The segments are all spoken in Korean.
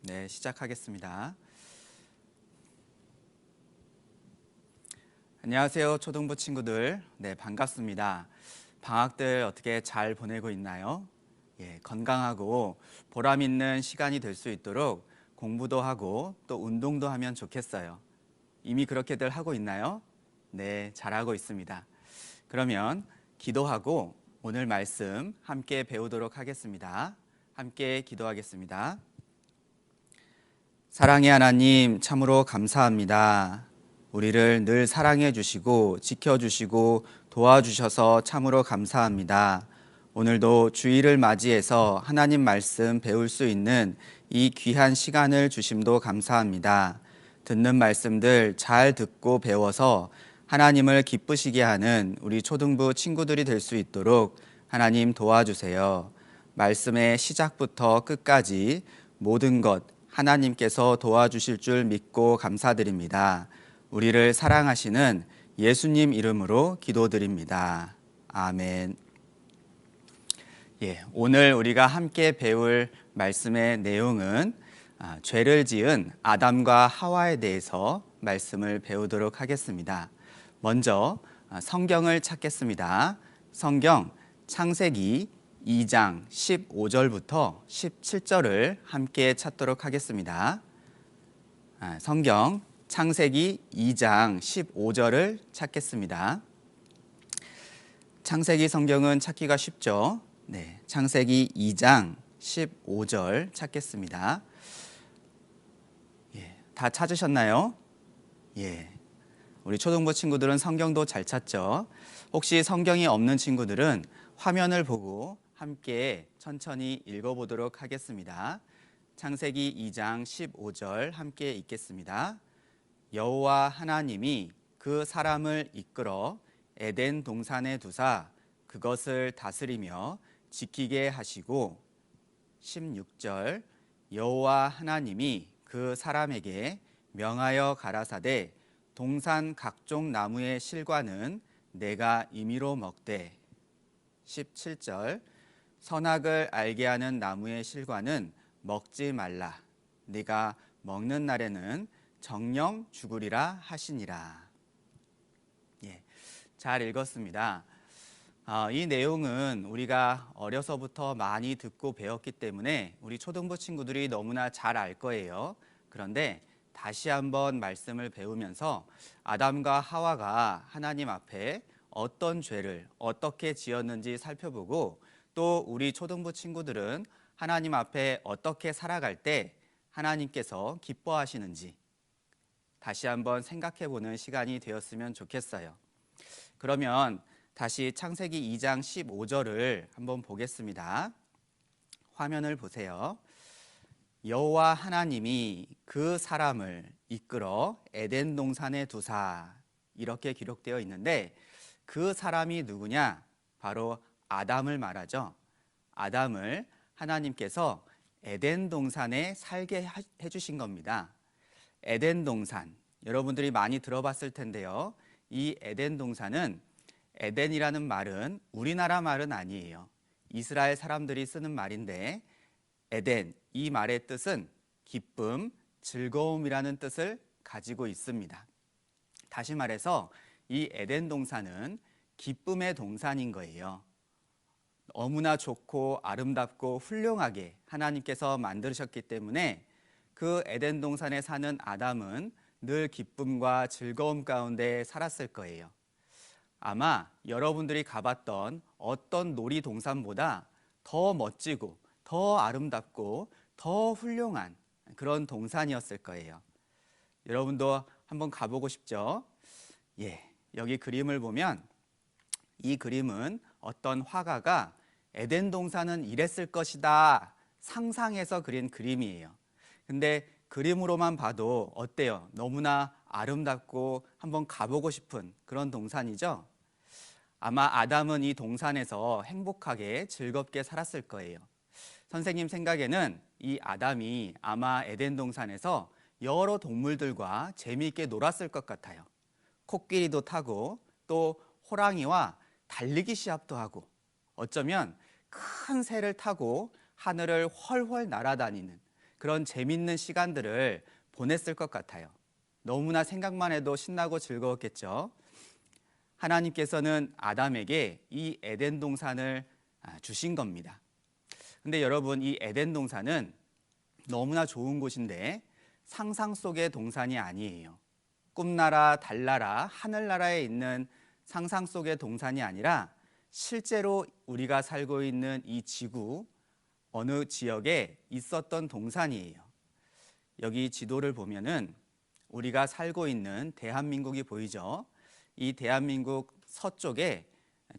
네, 시작하겠습니다. 안녕하세요, 초등부 친구들. 네, 반갑습니다. 방학들 어떻게 잘 보내고 있나요? 건강하고 보람 있는 시간이 될 수 있도록 공부도 하고 또 운동도 하면 좋겠어요. 이미 그렇게들 하고 있나요? 네, 잘하고 있습니다. 그러면 기도하고 오늘 말씀 함께 배우도록 하겠습니다. 함께 기도하겠습니다. 사랑의 하나님, 참으로 감사합니다. 우리를 늘 사랑해 주시고 지켜주시고 도와주셔서 참으로 감사합니다. 오늘도 주일을 맞이해서 하나님 말씀 배울 수 있는 이 귀한 시간을 주심도 감사합니다. 듣는 말씀들 잘 듣고 배워서 하나님을 기쁘시게 하는 우리 초등부 친구들이 될 수 있도록 하나님 도와주세요. 말씀의 시작부터 끝까지 모든 것 하나님께서 도와주실 줄 믿고 감사드립니다. 우리를 사랑하시는 예수님 이름으로 기도드립니다. 아멘. 오늘 우리가 함께 배울 말씀의 내용은 죄를 지은 아담과 하와에 대해서 말씀을 배우도록 하겠습니다. 먼저 성경을 찾겠습니다. 성경 창세기 2장 15절부터 17절을 함께 찾도록 하겠습니다. 성경 창세기 2장 15절을 찾겠습니다. 창세기 성경은 찾기가 쉽죠. 네, 창세기 2장 15절 찾겠습니다. 다 찾으셨나요? 우리 초등부 친구들은 성경도 잘 찾죠. 혹시 성경이 없는 친구들은 화면을 보고 함께 천천히 읽어보도록 하겠습니다. 창세기 2장 15절 함께 읽겠습니다. 여호와 하나님이 그 사람을 이끌어 에덴 동산에 두사 그것을 다스리며 지키게 하시고 16절 여호와 하나님이 그 사람에게 명하여 가라사대 동산 각종 나무의 실과는 내가 임의로 먹되 17절 선악을 알게 하는 나무의 실과는 먹지 말라 네가 먹는 날에는 정령 죽으리라 하시니라. 잘 읽었습니다. 이 내용은 우리가 어려서부터 많이 듣고 배웠기 때문에 우리 초등부 친구들이 너무나 잘 알 거예요. 그런데 다시 한번 말씀을 배우면서 아담과 하와가 하나님 앞에 어떤 죄를 어떻게 지었는지 살펴보고 또 우리 초등부 친구들은 하나님 앞에 어떻게 살아갈 때 하나님께서 기뻐하시는지 다시 한번 생각해 보는 시간이 되었으면 좋겠어요. 그러면 다시 창세기 2장 15절을 한번 보겠습니다. 화면을 보세요. 여호와 하나님이 그 사람을 이끌어 에덴 동산에 두사 이렇게 기록되어 있는데 그 사람이 누구냐? 바로 아담을 말하죠. 아담을 하나님께서 에덴 동산에 살게 해주신 겁니다. 에덴 동산, 여러분들이 많이 들어봤을 텐데요. 이 에덴 동산은 에덴이라는 말은 우리나라 말은 아니에요. 이스라엘 사람들이 쓰는 말인데 에덴, 이 말의 뜻은 기쁨, 즐거움이라는 뜻을 가지고 있습니다. 다시 말해서 이 에덴 동산은 기쁨의 동산인 거예요. 너무나 좋고 아름답고 훌륭하게 하나님께서 만드셨기 때문에 그 에덴 동산에 사는 아담은 늘 기쁨과 즐거움 가운데 살았을 거예요. 아마 여러분들이 가봤던 어떤 놀이동산보다 더 멋지고 더 아름답고 더 훌륭한 그런 동산이었을 거예요. 여러분도 한번 가보고 싶죠? 여기 그림을 보면 이 그림은 어떤 화가가 에덴 동산은 이랬을 것이다 상상해서 그린 그림이에요. 근데 그림으로만 봐도 어때요? 너무나 아름답고 한번 가보고 싶은 그런 동산이죠? 아마 아담은 이 동산에서 행복하게 즐겁게 살았을 거예요. 선생님 생각에는 이 아담이 아마 에덴 동산에서 여러 동물들과 재미있게 놀았을 것 같아요. 코끼리도 타고 또 호랑이와 달리기 시합도 하고 어쩌면 큰 새를 타고 하늘을 훨훨 날아다니는 그런 재밌는 시간들을 보냈을 것 같아요. 너무나 생각만 해도 신나고 즐거웠겠죠. 하나님께서는 아담에게 이 에덴 동산을 주신 겁니다. 근데 여러분, 이 에덴 동산은 너무나 좋은 곳인데 상상 속의 동산이 아니에요. 꿈나라, 달나라, 하늘나라에 있는 상상 속의 동산이 아니라 실제로 우리가 살고 있는 이 지구 어느 지역에 있었던 동산이에요. 여기 지도를 보면은 우리가 살고 있는 대한민국이 보이죠? 이 대한민국 서쪽에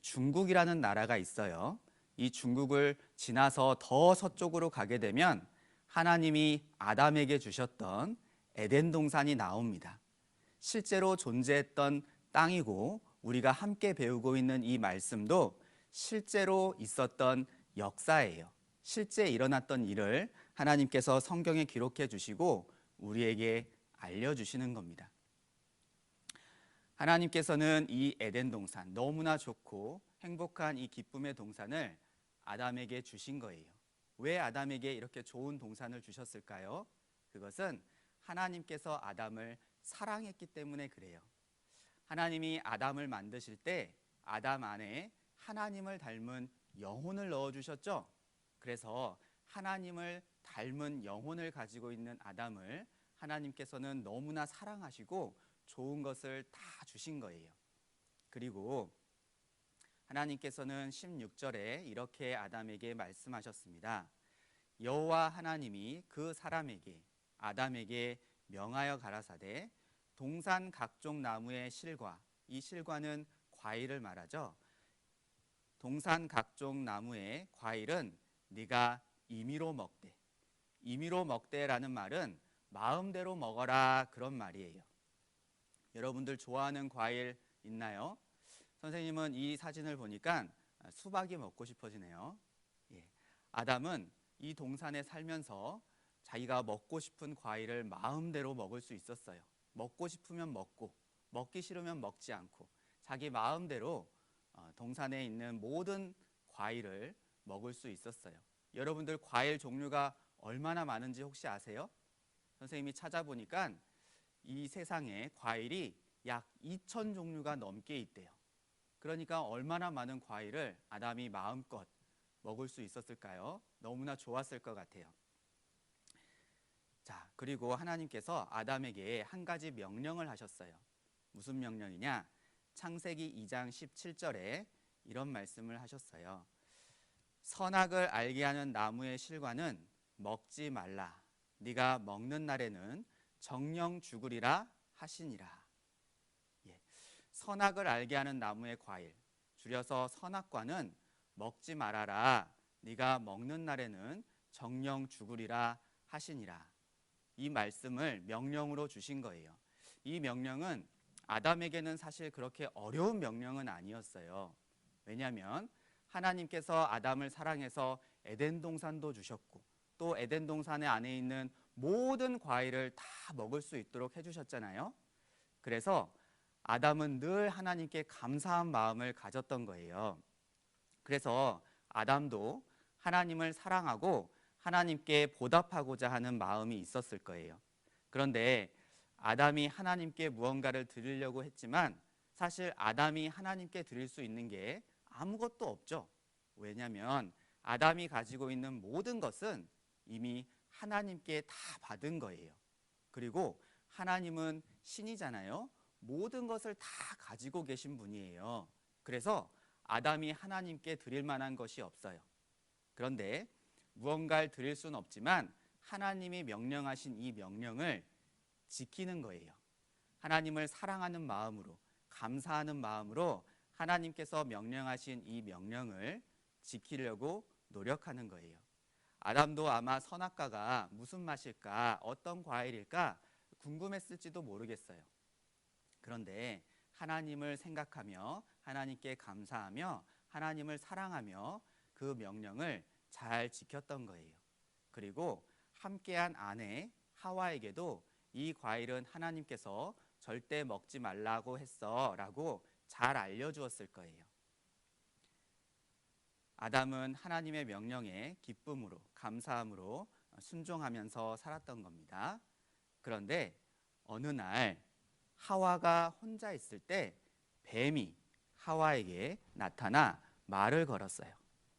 중국이라는 나라가 있어요. 이 중국을 지나서 더 서쪽으로 가게 되면 하나님이 아담에게 주셨던 에덴 동산이 나옵니다. 실제로 존재했던 땅이고 우리가 함께 배우고 있는 이 말씀도 실제로 있었던 역사예요. 실제 일어났던 일을 하나님께서 성경에 기록해 주시고 우리에게 알려주시는 겁니다. 하나님께서는 이 에덴 동산, 너무나 좋고 행복한 이 기쁨의 동산을 아담에게 주신 거예요. 왜 아담에게 이렇게 좋은 동산을 주셨을까요? 그것은 하나님께서 아담을 사랑했기 때문에 그래요. 하나님이 아담을 만드실 때 아담 안에 하나님을 닮은 영혼을 넣어주셨죠. 그래서 하나님을 닮은 영혼을 가지고 있는 아담을 하나님께서는 너무나 사랑하시고 좋은 것을 다 주신 거예요. 그리고 하나님께서는 16절에 이렇게 아담에게 말씀하셨습니다. 여호와 하나님이 그 사람에게 아담에게 명하여 가라사대 동산 각종 나무의 실과, 이 실과는 과일을 말하죠. 동산 각종 나무의 과일은 네가 임의로 먹되, 임의로 먹되라는 말은 마음대로 먹어라, 그런 말이에요. 여러분들 좋아하는 과일 있나요? 선생님은 이 사진을 보니까 수박이 먹고 싶어지네요. 예. 아담은 이 동산에 살면서 자기가 먹고 싶은 과일을 마음대로 먹을 수 있었어요. 먹고 싶으면 먹고, 먹기 싫으면 먹지 않고 자기 마음대로 동산에 있는 모든 과일을 먹을 수 있었어요. 여러분들 과일 종류가 얼마나 많은지 혹시 아세요? 선생님이 찾아보니까 이 세상에 과일이 약 2,000 종류가 넘게 있대요. 그러니까 얼마나 많은 과일을 아담이 마음껏 먹을 수 있었을까요? 너무나 좋았을 것 같아요. 자, 그리고 하나님께서 아담에게 한 가지 명령을 하셨어요. 무슨 명령이냐? 창세기 2장 17절에 이런 말씀을 하셨어요. 선악을 알게 하는 나무의 실과는 먹지 말라. 네가 먹는 날에는 정령 죽으리라 하시니라. 예. 선악을 알게 하는 나무의 과일, 줄여서 선악과는 먹지 말아라. 네가 먹는 날에는 정령 죽으리라 하시니라. 이 말씀을 명령으로 주신 거예요. 이 명령은 아담에게는 사실 그렇게 어려운 명령은 아니었어요. 왜냐하면 하나님께서 아담을 사랑해서 에덴 동산도 주셨고 또 에덴 동산에 안에 있는 모든 과일을 다 먹을 수 있도록 해주셨잖아요. 그래서 아담은 늘 하나님께 감사한 마음을 가졌던 거예요. 그래서 아담도 하나님을 사랑하고 하나님께 보답하고자 하는 마음이 있었을 거예요. 그런데 아담이 하나님께 무언가를 드리려고 했지만 사실 아담이 하나님께 드릴 수 있는 게 아무것도 없죠. 왜냐하면 아담이 가지고 있는 모든 것은 이미 하나님께 다 받은 거예요. 그리고 하나님은 신이잖아요. 모든 것을 다 가지고 계신 분이에요. 그래서 아담이 하나님께 드릴 만한 것이 없어요. 그런데 무언가를 드릴 수는 없지만 하나님이 명령하신 이 명령을 지키는 거예요. 하나님을 사랑하는 마음으로, 감사하는 마음으로 하나님께서 명령하신 이 명령을 지키려고 노력하는 거예요. 아담도 아마 선악과가 무슨 맛일까, 어떤 과일일까 궁금했을지도 모르겠어요. 그런데 하나님을 생각하며 하나님께 감사하며 하나님을 사랑하며 그 명령을 잘 지켰던 거예요. 그리고 함께한 아내 하와에게도 이 과일은 하나님께서 절대 먹지 말라고 했어 라고 잘 알려주었을 거예요. 아담은 하나님의 명령에 기쁨으로 감사함으로 순종하면서 살았던 겁니다. 그런데 어느 날 하와가 혼자 있을 때 뱀이 하와에게 나타나 말을 걸었어요.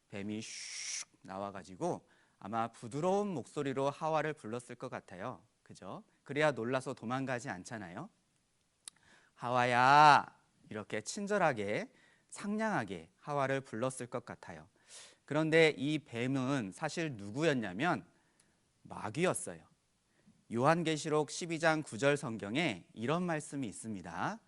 뱀이 슉 나와가지고 아마 부드러운 목소리로 하와를 불렀을 것 같아요. 그죠? 그래야 놀라서 도망가지 않잖아요. 하와야, 이렇게 친절하게 상냥하게 하와를 불렀을 것 같아요. 그런데 이 뱀은 사실 누구였냐면 마귀였어요. 요한계시록 12장 9절 성경에 이런 말씀이 있습니다.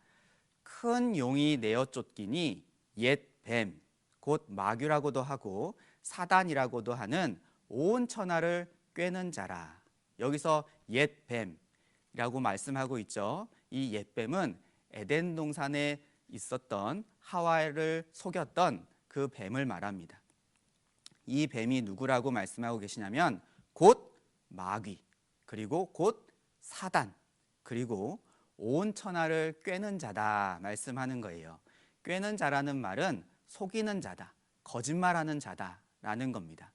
큰 용이 내어 쫓기니 옛 뱀, 곧 마귀라고도 하고 사단이라고도 하는 온 천하를 꿰는 자라. 여기서 옛 뱀이라고 말씀하고 있죠. 이 옛 뱀은 에덴 동산에 있었던 하와를 속였던 그 뱀을 말합니다. 이 뱀이 누구라고 말씀하고 계시냐면 곧 마귀, 그리고 곧 사단, 그리고 온 천하를 꿰는 자다 말씀하는 거예요. 꿰는 자라는 말은 속이는 자다, 거짓말하는 자다라는 겁니다.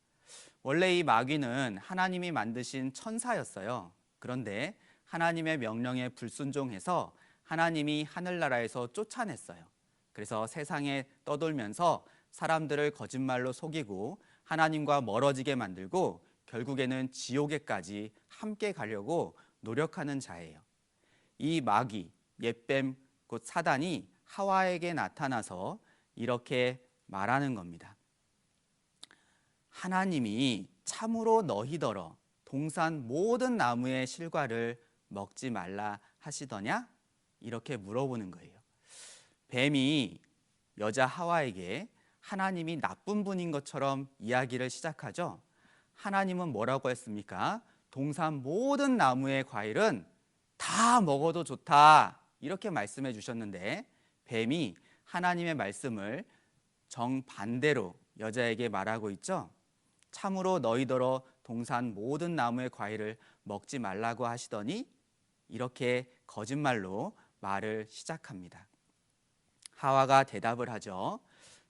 원래 이 마귀는 하나님이 만드신 천사였어요. 그런데 하나님의 명령에 불순종해서 하나님이 하늘나라에서 쫓아냈어요. 그래서 세상에 떠돌면서 사람들을 거짓말로 속이고 하나님과 멀어지게 만들고 결국에는 지옥에까지 함께 가려고 노력하는 자예요. 이 마귀, 옛뱀, 곧 사단이 하와에게 나타나서 이렇게 말하는 겁니다. 하나님이 참으로 너희더러 동산 모든 나무의 실과를 먹지 말라 하시더냐? 이렇게 물어보는 거예요. 뱀이 여자 하와에게 하나님이 나쁜 분인 것처럼 이야기를 시작하죠. 하나님은 뭐라고 했습니까? 동산 모든 나무의 과일은 다 먹어도 좋다, 이렇게 말씀해 주셨는데 뱀이 하나님의 말씀을 정반대로 여자에게 말하고 있죠. 참으로 너희더러 동산 모든 나무의 과일을 먹지 말라고 하시더니 이렇게 거짓말로 말을 시작합니다. 하와가 대답을 하죠.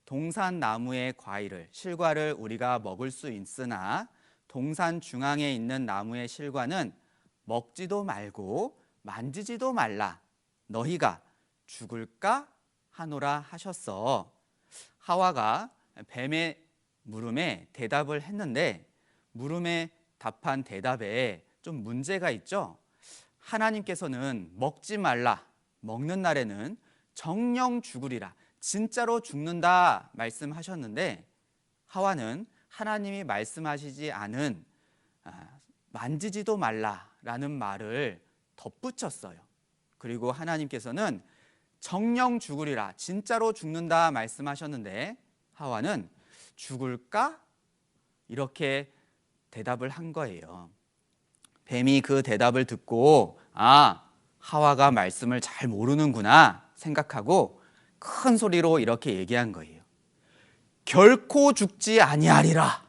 동산 나무의 과일을, 실과를 우리가 먹을 수 있으나 동산 중앙에 있는 나무의 실과는 먹지도 말고 만지지도 말라. 너희가 죽을까 하노라 하셨어. 하와가 뱀의 물음에 대답을 했는데 물음에 답한 대답에 좀 문제가 있죠. 하나님께서는 먹지 말라, 먹는 날에는 정령 죽으리라, 진짜로 죽는다 말씀하셨는데 하와는 하나님이 말씀하시지 않은 만지지도 말라라는 말을 덧붙였어요. 그리고 하나님께서는 정령 죽으리라, 진짜로 죽는다 말씀하셨는데 하와는 죽을까? 이렇게 대답을 한 거예요. 뱀이 그 대답을 듣고 하와가 말씀을 잘 모르는구나 생각하고 큰 소리로 이렇게 얘기한 거예요. 결코 죽지 아니하리라.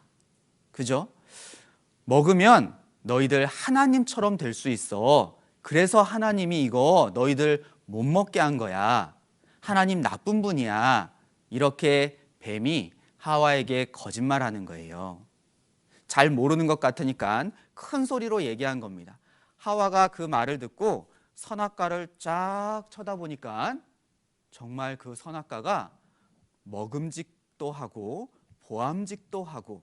그죠? 먹으면 너희들 하나님처럼 될 수 있어. 그래서 하나님이 이거 너희들 못 먹게 한 거야. 하나님 나쁜 분이야. 이렇게 뱀이 하와에게 거짓말하는 거예요. 잘 모르는 것 같으니까 큰 소리로 얘기한 겁니다. 하와가 그 말을 듣고 선악과를 쫙 쳐다보니까 정말 그 선악과가 먹음직도 하고 보암직도 하고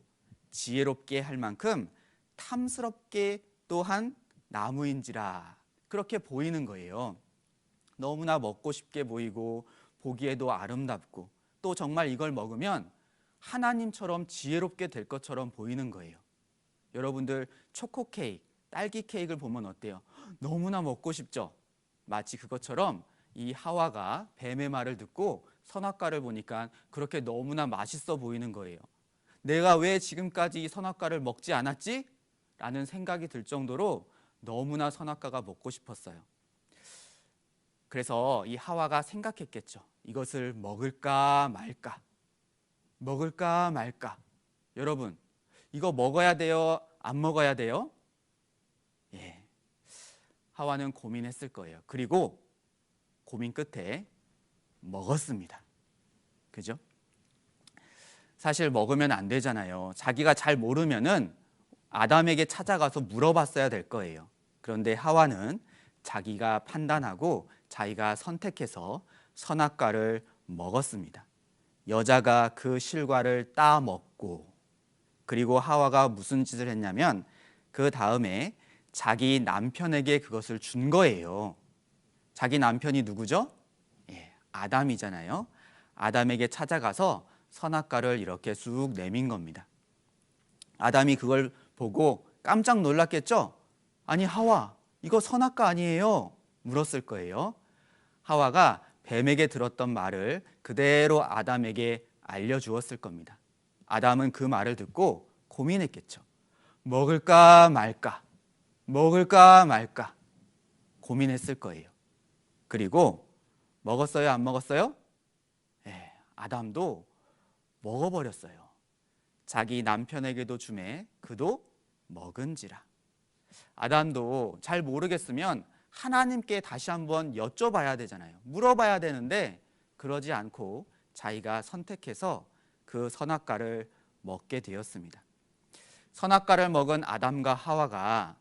지혜롭게 할 만큼 탐스럽게 또한 나무인지라 그렇게 보이는 거예요. 너무나 먹고 싶게 보이고 보기에도 아름답고 또 정말 이걸 먹으면 하나님처럼 지혜롭게 될 것처럼 보이는 거예요. 여러분들 초코 케이크, 딸기 케이크를 보면 어때요? 너무나 먹고 싶죠? 마치 그것처럼 이 하와가 뱀의 말을 듣고 선악과를 보니까 그렇게 너무나 맛있어 보이는 거예요. 내가 왜 지금까지 이 선악과를 먹지 않았지? 라는 생각이 들 정도로 너무나 선악과가 먹고 싶었어요. 그래서 이 하와가 생각했겠죠. 이것을 먹을까 말까? 먹을까 말까? 여러분, 이거 먹어야 돼요? 안 먹어야 돼요? 예. 하와는 고민했을 거예요. 그리고 고민 끝에 먹었습니다. 그죠? 사실 먹으면 안 되잖아요. 자기가 잘 모르면은 아담에게 찾아가서 물어봤어야 될 거예요. 그런데 하와는 자기가 판단하고 자기가 선택해서 선악과를 먹었습니다. 여자가 그 실과를 따먹고, 그리고 하와가 무슨 짓을 했냐면 그 다음에 자기 남편에게 그것을 준 거예요. 자기 남편이 누구죠? 아담이잖아요. 아담에게 찾아가서 선악과를 이렇게 쑥 내민 겁니다. 아담이 그걸 보고 깜짝 놀랐겠죠? 아니, 하와, 이거 선악과 아니에요? 물었을 거예요. 하와가 뱀에게 들었던 말을 그대로 아담에게 알려주었을 겁니다. 아담은 그 말을 듣고 고민했겠죠. 먹을까 말까, 먹을까 말까 고민했을 거예요. 그리고 먹었어요, 안 먹었어요? 아담도 먹어버렸어요. 자기 남편에게도 주매 그도 먹은지라. 아담도 잘 모르겠으면 하나님께 다시 한번 여쭤봐야 되잖아요. 물어봐야 되는데 그러지 않고 자기가 선택해서 그 선악과를 먹게 되었습니다. 선악과를 먹은 아담과 하와가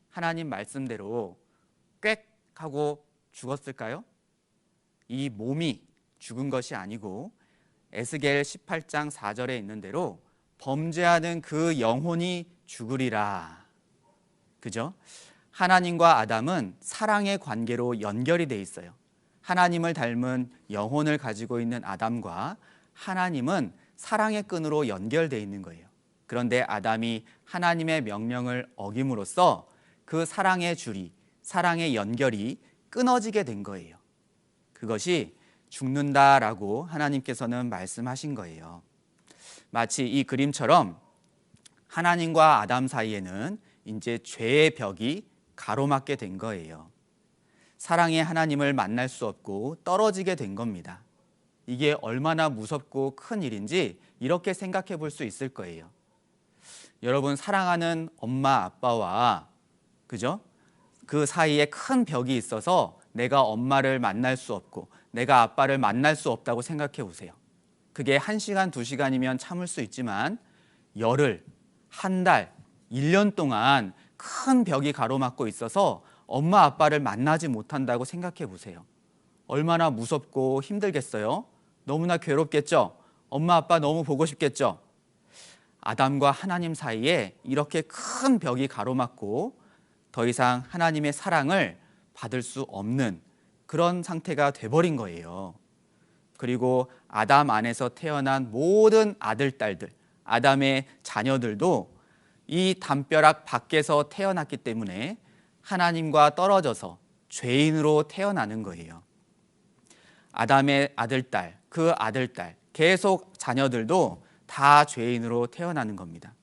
하나님 말씀대로 꽥 하고 죽었을까요? 이 몸이 죽은 것이 아니고 에스겔 18장 4절에 있는 대로 범죄하는 그 영혼이 죽으리라. 그죠? 하나님과 아담은 사랑의 관계로 연결이 돼 있어요. 하나님을 닮은 영혼을 가지고 있는 아담과 하나님은 사랑의 끈으로 연결되어 있는 거예요. 그런데 아담이 하나님의 명령을 어김으로써 그 사랑의 줄이, 사랑의 연결이 끊어지게 된 거예요. 그것이 죽는다라고 하나님께서는 말씀하신 거예요. 마치 이 그림처럼 하나님과 아담 사이에는 이제 죄의 벽이 가로막게 된 거예요. 사랑의 하나님을 만날 수 없고 떨어지게 된 겁니다. 이게 얼마나 무섭고 큰 일인지 이렇게 생각해 볼 수 있을 거예요. 여러분, 사랑하는 엄마 아빠와 그죠? 그 사이에 큰 벽이 있어서 내가 엄마를 만날 수 없고 내가 아빠를 만날 수 없다고 생각해 보세요. 그게 1시간, 2시간이면 참을 수 있지만 열흘, 한 달, 1년 동안 큰 벽이 가로막고 있어서 엄마 아빠를 만나지 못한다고 생각해 보세요. 얼마나 무섭고 힘들겠어요? 너무나 괴롭겠죠? 엄마 아빠 너무 보고 싶겠죠? 아담과 하나님 사이에 이렇게 큰 벽이 가로막고 더 이상 하나님의 사랑을 받을 수 없는 그런 상태가 돼버린 거예요. 그리고 아담 안에서 태어난 모든 아들, 딸들, 아담의 자녀들도 이 담벼락 밖에서 태어났기 때문에 하나님과 떨어져서 죄인으로 태어나는 거예요. 아담의 아들, 딸, 그 아들, 딸, 계속 자녀들도 다 죄인으로 태어나는 겁니다.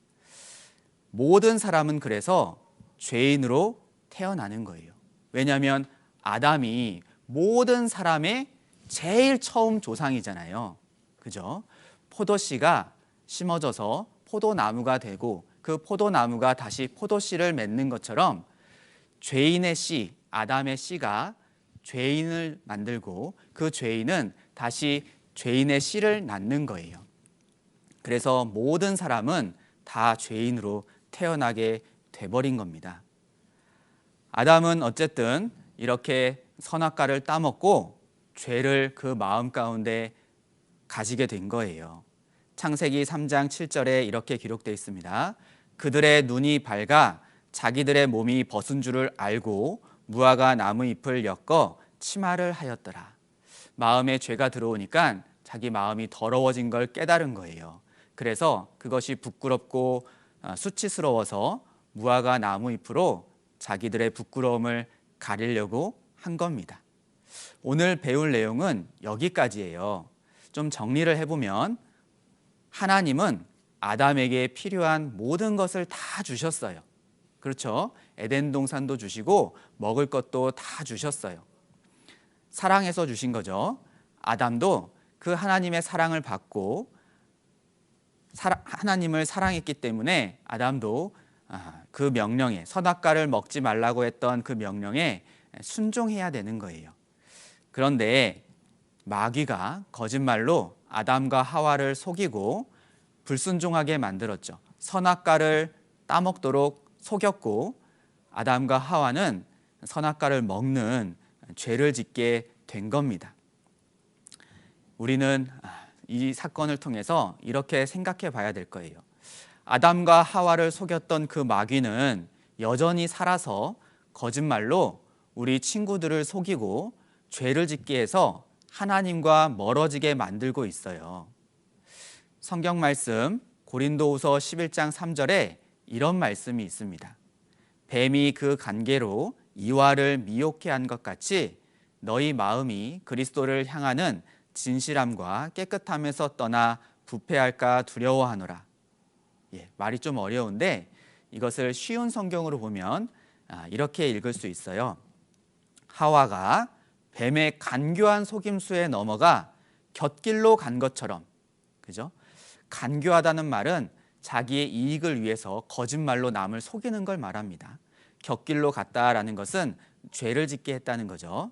모든 사람은 그래서 죄인으로 태어나는 거예요. 왜냐하면 아담이 모든 사람의 제일 처음 조상이잖아요. 그죠? 포도씨가 심어져서 포도나무가 되고 그 포도나무가 다시 포도씨를 맺는 것처럼 죄인의 씨, 아담의 씨가 죄인을 만들고 그 죄인은 다시 죄인의 씨를 낳는 거예요. 그래서 모든 사람은 다 죄인으로 태어나게 돼버린 겁니다. 아담은 어쨌든 이렇게 선악과를 따먹고 죄를 그 마음 가운데 가지게 된 거예요. 창세기 3장 7절에 이렇게 기록되어 있습니다. 그들의 눈이 밝아 자기들의 몸이 벗은 줄을 알고 무화과 나무 잎을 엮어 치마를 하였더라. 마음에 죄가 들어오니까 자기 마음이 더러워진 걸 깨달은 거예요. 그래서 그것이 부끄럽고 수치스러워서 무화과 나무 잎으로 자기들의 부끄러움을 가리려고 한 겁니다. 오늘 배울 내용은 여기까지예요. 좀 정리를 해보면 하나님은 아담에게 필요한 모든 것을 다 주셨어요. 그렇죠? 에덴 동산도 주시고 먹을 것도 다 주셨어요. 사랑해서 주신 거죠. 아담도 그 하나님의 사랑을 받고 하나님을 사랑했기 때문에 아담도 그 명령에, 선악과를 먹지 말라고 했던 그 명령에 순종해야 되는 거예요. 그런데 마귀가 거짓말로 아담과 하와를 속이고 불순종하게 만들었죠. 선악과를 따먹도록 속였고 아담과 하와는 선악과를 먹는 죄를 짓게 된 겁니다. 우리는 이 사건을 통해서 이렇게 생각해 봐야 될 거예요. 아담과 하와를 속였던 그 마귀는 여전히 살아서 거짓말로 우리 친구들을 속이고 죄를 짓게 해서 하나님과 멀어지게 만들고 있어요. 성경 말씀 고린도후서 11장 3절에 이런 말씀이 있습니다. 뱀이 그 간계로 이와를 미혹해 한 것 같이 너희 마음이 그리스도를 향하는 진실함과 깨끗함에서 떠나 부패할까 두려워하노라. 말이 좀 어려운데 이것을 쉬운 성경으로 보면 이렇게 읽을 수 있어요. 하와가 뱀의 간교한 속임수에 넘어가 곁길로 간 것처럼, 그죠? 간교하다는 말은 자기의 이익을 위해서 거짓말로 남을 속이는 걸 말합니다. 곁길로 갔다라는 것은 죄를 짓게 했다는 거죠.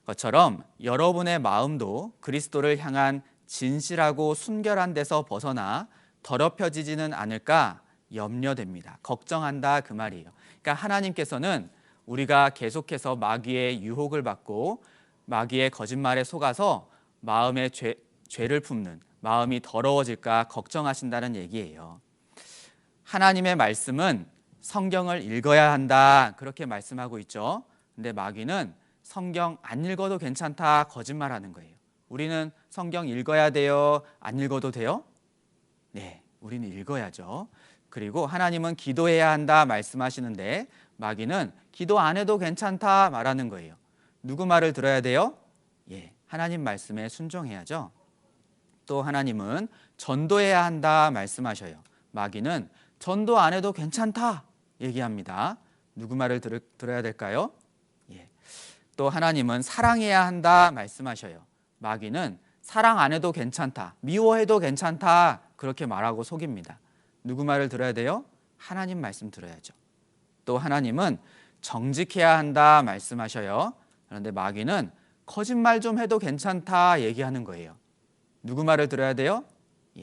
것처럼 여러분의 마음도 그리스도를 향한 진실하고 순결한 데서 벗어나 더럽혀지지는 않을까 염려됩니다. 걱정한다 그 말이에요. 그러니까 하나님께서는 우리가 계속해서 마귀의 유혹을 받고 마귀의 거짓말에 속아서 마음에 죄를 품는 마음이 더러워질까 걱정하신다는 얘기예요. 하나님의 말씀은 성경을 읽어야 한다 그렇게 말씀하고 있죠. 근데 마귀는 성경 안 읽어도 괜찮다 거짓말하는 거예요. 우리는 성경 읽어야 돼요? 안 읽어도 돼요? 네, 우리는 읽어야죠. 그리고 하나님은 기도해야 한다 말씀하시는데 마귀는 기도 안 해도 괜찮다 말하는 거예요. 누구 말을 들어야 돼요? 하나님 말씀에 순종해야죠. 또 하나님은 전도해야 한다 말씀하셔요. 마귀는 전도 안 해도 괜찮다 얘기합니다. 누구 말을 들어야 될까요? 또 하나님은 사랑해야 한다 말씀하셔요. 마귀는 사랑 안 해도 괜찮다, 미워해도 괜찮다 그렇게 말하고 속입니다. 누구 말을 들어야 돼요? 하나님 말씀 들어야죠. 또 하나님은 정직해야 한다 말씀하셔요. 그런데 마귀는 거짓말 좀 해도 괜찮다 얘기하는 거예요. 누구 말을 들어야 돼요?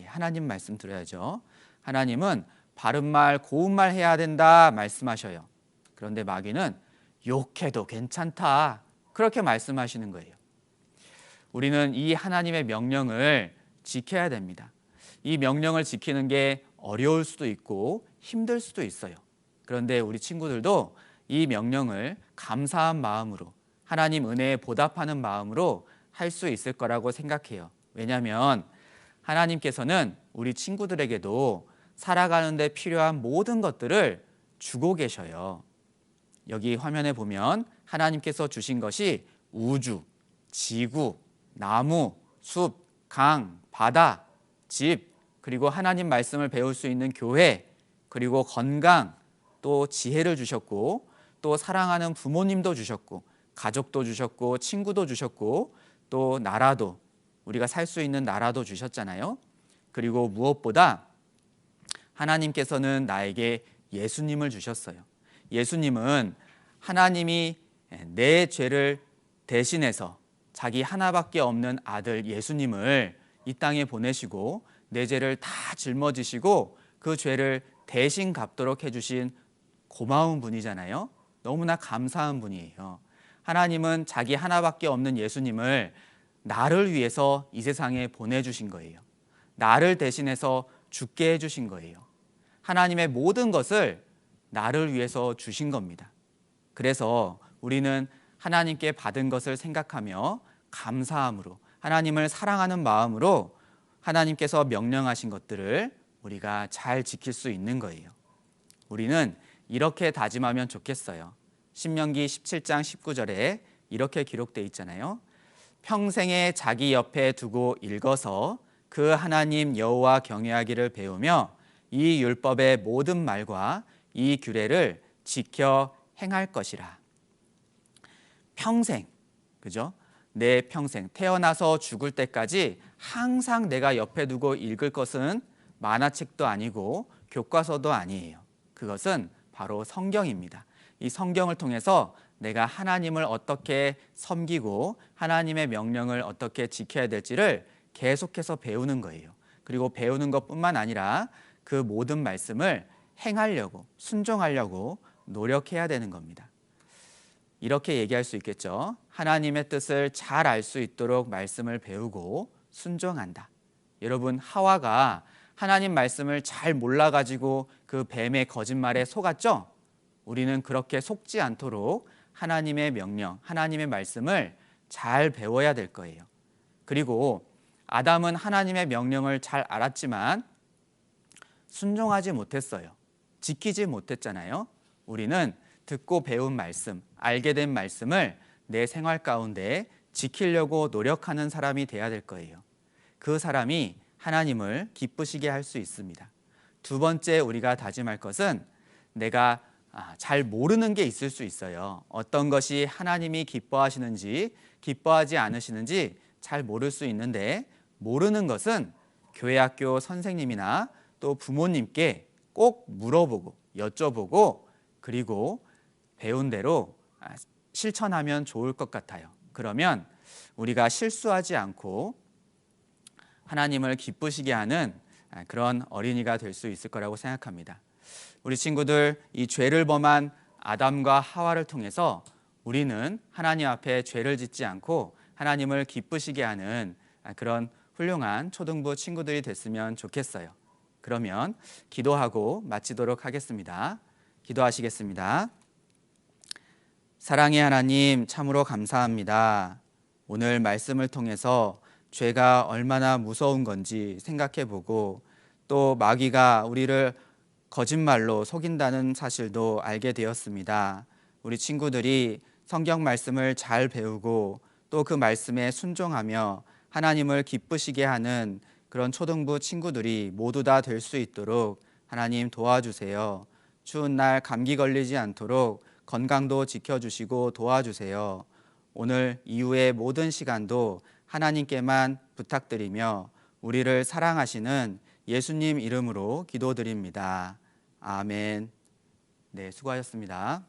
하나님 말씀 들어야죠. 하나님은 바른 말, 고운 말 해야 된다 말씀하셔요. 그런데 마귀는 욕해도 괜찮다 그렇게 말씀하시는 거예요. 우리는 이 하나님의 명령을 지켜야 됩니다. 이 명령을 지키는 게 어려울 수도 있고 힘들 수도 있어요. 그런데 우리 친구들도 이 명령을 감사한 마음으로 하나님 은혜에 보답하는 마음으로 할 수 있을 거라고 생각해요. 왜냐하면 하나님께서는 우리 친구들에게도 살아가는 데 필요한 모든 것들을 주고 계셔요. 여기 화면에 보면 하나님께서 주신 것이 우주, 지구, 나무, 숲, 강, 바다, 집, 그리고 하나님 말씀을 배울 수 있는 교회, 그리고 건강, 또 지혜를 주셨고 또 사랑하는 부모님도 주셨고 가족도 주셨고 친구도 주셨고 또 나라도, 우리가 살 수 있는 나라도 주셨잖아요. 그리고 무엇보다 하나님께서는 나에게 예수님을 주셨어요. 예수님은 하나님이 내 죄를 대신해서 자기 하나밖에 없는 아들 예수님을 이 땅에 보내시고 내 죄를 다 짊어지시고 그 죄를 대신 갚도록 해주신 고마운 분이잖아요. 너무나 감사한 분이에요. 하나님은 자기 하나밖에 없는 예수님을 나를 위해서 이 세상에 보내주신 거예요. 나를 대신해서 죽게 해주신 거예요. 하나님의 모든 것을 나를 위해서 주신 겁니다. 그래서 우리는 하나님께 받은 것을 생각하며 감사함으로 하나님을 사랑하는 마음으로 하나님께서 명령하신 것들을 우리가 잘 지킬 수 있는 거예요. 우리는 이렇게 다짐하면 좋겠어요. 신명기 17장 19절에 이렇게 기록되어 있잖아요. 평생에 자기 옆에 두고 읽어서 그 하나님 여호와 경외하기를 배우며 이 율법의 모든 말과 이 규례를 지켜 행할 것이라. 평생, 그죠? 내 평생, 태어나서 죽을 때까지 항상 내가 옆에 두고 읽을 것은 만화책도 아니고 교과서도 아니에요. 그것은 바로 성경입니다. 이 성경을 통해서 내가 하나님을 어떻게 섬기고 하나님의 명령을 어떻게 지켜야 될지를 계속해서 배우는 거예요. 그리고 배우는 것뿐만 아니라 그 모든 말씀을 행하려고, 순종하려고 노력해야 되는 겁니다. 이렇게 얘기할 수 있겠죠. 하나님의 뜻을 잘 알 수 있도록 말씀을 배우고 순종한다. 여러분, 하와가 하나님 말씀을 잘 몰라가지고 그 뱀의 거짓말에 속았죠? 우리는 그렇게 속지 않도록 하나님의 명령, 하나님의 말씀을 잘 배워야 될 거예요. 그리고 아담은 하나님의 명령을 잘 알았지만 순종하지 못했어요. 지키지 못했잖아요. 우리는 듣고 배운 말씀, 알게 된 말씀을 내 생활 가운데 지키려고 노력하는 사람이 돼야 될 거예요. 그 사람이 하나님을 기쁘시게 할 수 있습니다. 두 번째 우리가 다짐할 것은 내가 잘 모르는 게 있을 수 있어요. 어떤 것이 하나님이 기뻐하시는지 기뻐하지 않으시는지 잘 모를 수 있는데, 모르는 것은 교회 학교 선생님이나 또 부모님께 꼭 물어보고 여쭤보고 그리고 배운 대로 실천하면 좋을 것 같아요. 그러면 우리가 실수하지 않고 하나님을 기쁘시게 하는 그런 어린이가 될 수 있을 거라고 생각합니다. 우리 친구들, 이 죄를 범한 아담과 하와를 통해서 우리는 하나님 앞에 죄를 짓지 않고 하나님을 기쁘시게 하는 그런 훌륭한 초등부 친구들이 됐으면 좋겠어요. 그러면 기도하고 마치도록 하겠습니다. 기도하시겠습니다. 사랑의 하나님, 참으로 감사합니다. 오늘 말씀을 통해서 죄가 얼마나 무서운 건지 생각해보고 또 마귀가 우리를 거짓말로 속인다는 사실도 알게 되었습니다. 우리 친구들이 성경 말씀을 잘 배우고 또 그 말씀에 순종하며 하나님을 기쁘시게 하는 그런 초등부 친구들이 모두 다 될 수 있도록 하나님 도와주세요. 추운 날 감기 걸리지 않도록 건강도 지켜주시고 도와주세요. 오늘 이후의 모든 시간도 하나님께만 부탁드리며 우리를 사랑하시는 예수님 이름으로 기도드립니다. 아멘. 네, 수고하셨습니다.